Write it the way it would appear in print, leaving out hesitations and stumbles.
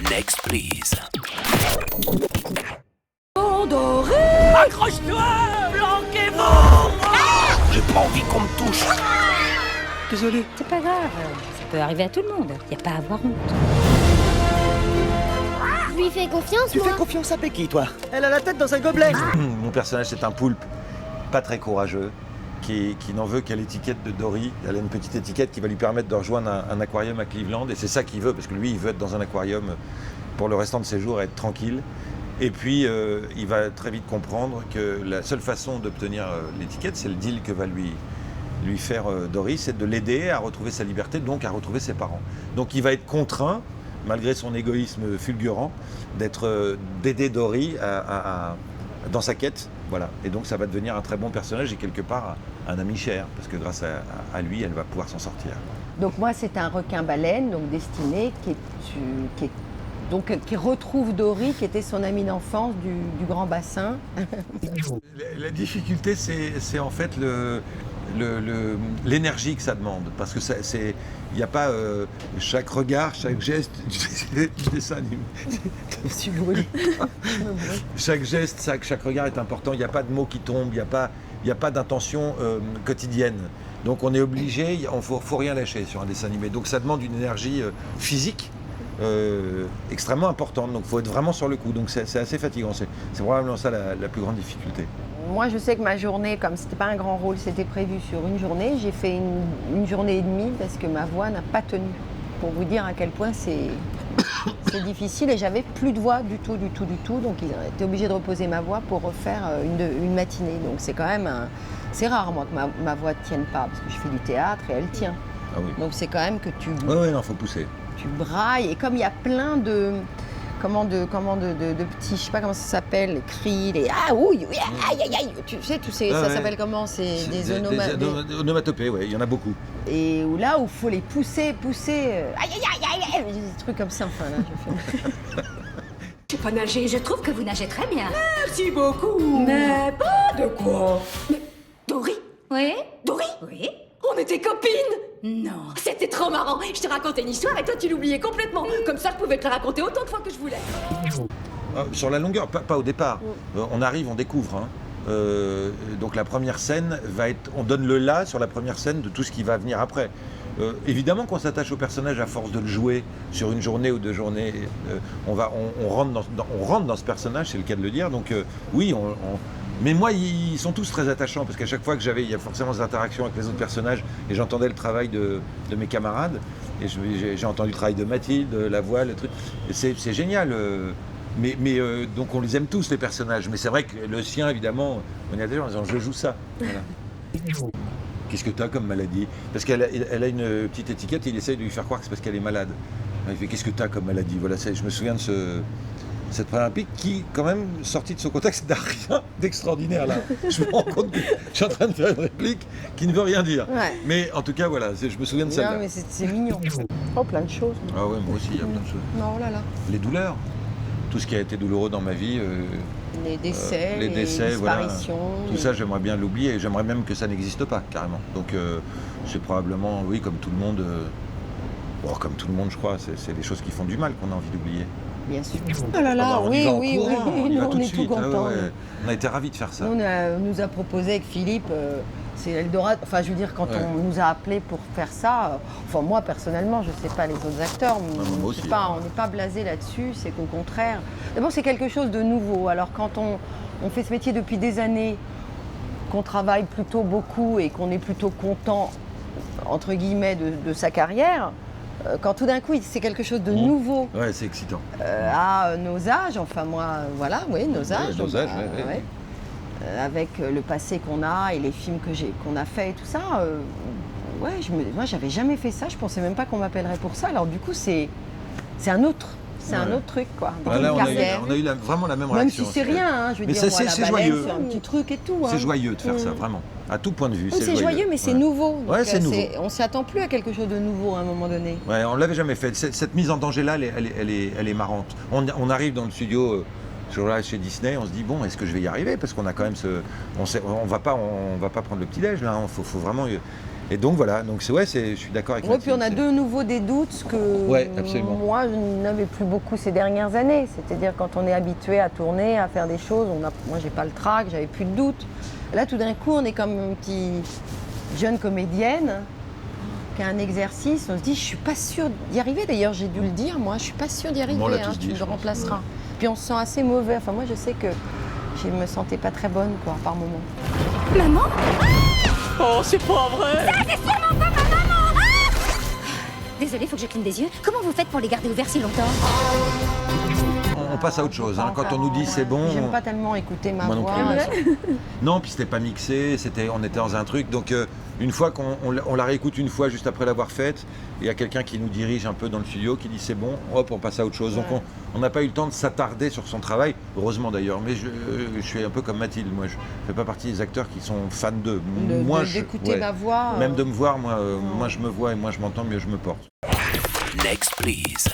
Next, please. Doré! Accroche-toi! Planquez-vous! J'ai pas envie qu'on me touche. Désolé. C'est pas grave, ça peut arriver à tout le monde. Y a pas à avoir honte. Je lui fais confiance, Tu moi. fais confiance à Becky, toi. Elle a la tête dans un gobelet. Mon personnage, c'est un poulpe pas très courageux, qui n'en veut qu'à l'étiquette de Dory. Elle a une petite étiquette qui va lui permettre de rejoindre un aquarium à Cleveland, et c'est ça qu'il veut, parce que lui, il veut être dans un aquarium pour le restant de ses jours, être tranquille. Et puis, il va très vite comprendre que la seule façon d'obtenir l'étiquette, c'est le deal que va lui faire Dory, c'est de l'aider à retrouver sa liberté, donc à retrouver ses parents. Donc il va être contraint, malgré son égoïsme fulgurant, d'aider Dory dans sa quête. Voilà. Et donc ça va devenir un très bon personnage et quelque part un ami cher, parce que grâce à lui, elle va pouvoir s'en sortir. Donc moi, c'est un requin-baleine, donc destiné, qui retrouve Dory, qui était son amie d'enfance du grand bassin. La difficulté, c'est en fait l'énergie que ça demande, parce que il n'y a pas chaque regard, chaque geste du dessin animé. Chaque geste, chaque regard est important. Il n'y a pas de mots qui tombent, il n'y a pas d'intention quotidienne. Donc on est obligé, il ne faut rien lâcher sur un dessin animé. Donc ça demande une énergie physique extrêmement importante. Donc il faut être vraiment sur le coup. Donc c'est assez fatigant. C'est probablement ça la plus grande difficulté. Moi, je sais que ma journée, comme c'était pas un grand rôle, c'était prévu sur une journée, j'ai fait une journée et demie parce que ma voix n'a pas tenu. Pour vous dire à quel point c'est difficile, et j'avais plus de voix du tout. Donc ils ont été obligés de reposer ma voix pour refaire une matinée. Donc c'est quand même c'est rare, moi, que ma voix ne tienne pas, parce que je fais du théâtre et elle tient. Ah oui. Donc c'est quand même que tu... Oui, non, faut pousser. Tu brailles, et comme il y a plein de petits, je sais pas comment ça s'appelle, les cris, les ah oui, aïe aïe aïe, tu sais, ça s'appelle comment, c'est des onomatopées, ouais, il y en a beaucoup. Et où il faut les pousser, aïe aïe aïe aïe, des trucs comme ça, enfin là, je fais... Je sais pas nager. Je trouve que vous nagez très bien. Merci beaucoup. Mais pas de quoi. Mais Dory, Oui? Dory, Oui? on était copines. Non. C'était trop marrant. Je te racontais une histoire et toi tu l'oubliais complètement. Comme ça, je pouvais te la raconter autant de fois que je voulais. Sur la longueur, pas au départ. On arrive, on découvre. Hein. Donc la première scène va être... On donne le là sur la première scène de tout ce qui va venir après. Évidemment qu'on s'attache au personnage à force de le jouer sur une journée ou 2 journées. On rentre dans ce personnage, c'est le cas de le dire. Donc oui, mais moi, ils sont tous très attachants, parce qu'à chaque fois que il y a forcément des interactions avec les autres personnages, et j'entendais le travail de mes camarades, et j'ai entendu le travail de Mathilde, la voix, le truc. C'est génial. Donc on les aime tous, les personnages. Mais c'est vrai que le sien, évidemment, on est attaché en disant je joue ça. Voilà. Qu'est-ce que tu as comme maladie? Parce qu'elle a une petite étiquette, et il essaye de lui faire croire que c'est parce qu'elle est malade. Il fait qu'est-ce que tu as comme maladie? Voilà, je me souviens de cette première pique qui, quand même, sortie de son contexte, n'a rien d'extraordinaire là. Je me rends compte que je suis en train de faire une réplique qui ne veut rien dire. Ouais. Mais en tout cas, voilà, je me souviens de ça. Non, mais c'est mignon. Oh, plein de choses. Ah ouais, moi aussi, il y a plein de choses. Non, oh là là. Les douleurs. Tout ce qui a été douloureux dans ma vie. Les décès, les disparitions. Voilà. Tout ça, j'aimerais bien l'oublier. Et j'aimerais même que ça n'existe pas, carrément. Donc, c'est probablement, oui, comme tout le monde, comme tout le monde, je crois, c'est des choses qui font du mal qu'on a envie d'oublier. Bien sûr. Oh là là, oui, on est tout contents. On a été ravis de faire ça. On nous a proposé avec Philippe, c'est Eldorado, enfin je veux dire, quand on nous a appelés pour faire ça, enfin moi personnellement, je ne sais pas les autres acteurs, on n'est pas blasé là-dessus, c'est qu'au contraire, d'abord c'est quelque chose de nouveau. Alors quand on fait ce métier depuis des années, qu'on travaille plutôt beaucoup et qu'on est plutôt content, entre guillemets, de sa carrière, quand tout d'un coup c'est quelque chose de nouveau, c'est excitant. À nos âges, enfin moi, voilà, oui, nos âges. Nos âges, oui. Avec le passé qu'on a et les films qu'on a fait et tout ça, moi j'avais jamais fait ça, je pensais même pas qu'on m'appellerait pour ça. Alors du coup c'est un autre truc quoi. Là, on a eu vraiment la même réaction. Même si c'est rien, hein, je veux dire, c'est joyeux. C'est un petit truc et tout. Hein. C'est joyeux de faire ça, vraiment. À tout point de vue, c'est joyeux, mais c'est nouveau. Donc, c'est nouveau. On s'y attend plus à quelque chose de nouveau à un moment donné. Ouais, on l'avait jamais fait. Cette mise en danger-là, elle est marrante. On arrive dans le studio chez Disney, on se dit bon, est-ce que je vais y arriver? Parce qu'on a quand même on va pas prendre le petit-déj là. Faut vraiment. Et donc voilà, donc je suis d'accord avec Oui, puis on a Mathilde, de nouveau des doutes que Ouais, absolument. moi je n'avais plus beaucoup ces dernières années. C'est-à-dire quand on est habitué à tourner, à faire des choses, moi j'ai pas le trac, j'avais plus de doutes. Là tout d'un coup on est comme une petite jeune comédienne qui a un exercice, on se dit je suis pas sûre d'y arriver. D'ailleurs j'ai dû le dire, moi je suis pas sûre d'y arriver, On l'a tous dit, tu je me pense. remplaceras. Puis on se sent assez mauvais, enfin moi je sais que je me sentais pas très bonne quoi par moment. Maman? Oh, c'est pas vrai. Désolée, faut que je cligne des yeux. Comment vous faites pour les garder ouverts si longtemps? on passe à autre chose. Hein. Quand on nous dit c'est bon, J'aime pas tellement écouter ma Moi non voix. plus. Non, puis c'était pas mixé, on était dans un truc. Donc une fois qu'on la réécoute une fois juste après l'avoir faite, il y a quelqu'un qui nous dirige un peu dans le studio qui dit c'est bon, hop, on passe à autre chose. Ouais. Donc on n'a pas eu le temps de s'attarder sur son travail, heureusement d'ailleurs. Mais je suis un peu comme Mathilde, moi je fais pas partie des acteurs qui sont fans d'eux. D'écouter ma voix. Même de me voir, moi je me vois et moi je m'entends, mieux je me porte. Next, please.